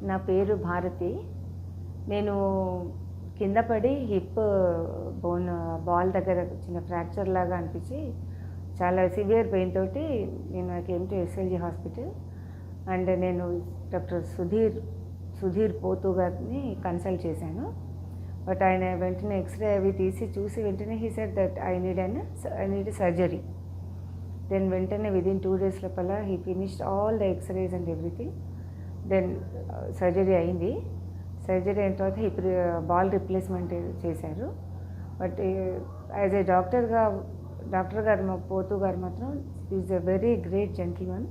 నా పేరు భారతి. నేను కింద పడి హిప్ బాల్ దగ్గర చిన్న ఫ్రాక్చర్ లాగా అనిపించి చాలా సివియర్ పెయిన్ తోటి నేను came to SLG hospital. And నేను డాక్టర్ సుధీర్ పోతు గారిని కన్సల్ట్ చేశాను. బట్ ఆయన వెంటనే ఎక్స్రే అవి తీసి చూసి వెంటనే he said that I need surgery. Then వెంటనే విదిన్ 2 days లోపల he finished all the x-rays and everything. Then surgery అయింది. సర్జరీ అయిన తర్వాత హిప్ బాల్ రిప్లేస్మెంట్ చేశారు. బట్ యాజ్ ఏ డాక్టర్ గారు పోతు గారు మాత్రం is a very great gentleman.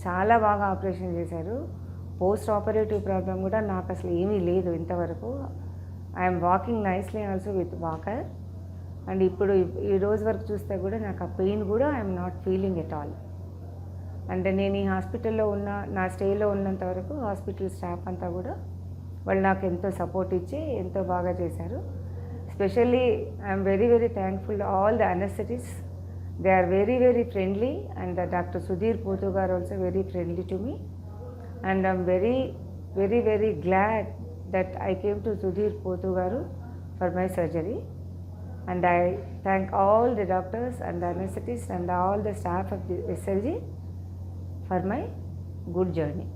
చాలా బాగా ఆపరేషన్ చేశారు. పోస్ట్ ఆపరేటివ్ ప్రాబ్లం కూడా నాకు అసలు ఏమీ లేదు ఇంతవరకు. I'm walking nicely also with walker. And ఇప్పుడు ఈ రోజు వరకు చూస్తే కూడా నాకు ఆ పెయిన్ కూడా I'm not feeling at all. అంటే నేను ఈ హాస్పిటల్లో నా స్టేలో ఉన్నంత వరకు హాస్పిటల్ స్టాఫ్ అంతా కూడా వాళ్ళు నాకు ఎంతో సపోర్ట్ ఇచ్చి ఎంతో బాగా చేశారు. Specially I'm very very thankful all the anaesthetist. They are very very friendly and doctor Sudheer Pothu గారు also very friendly to me. And I'm very very very glad that I came to Sudhir Pothu garu for my surgery. And I thank all the doctors and the anesthetists and all the staff of the SLG for my good journey.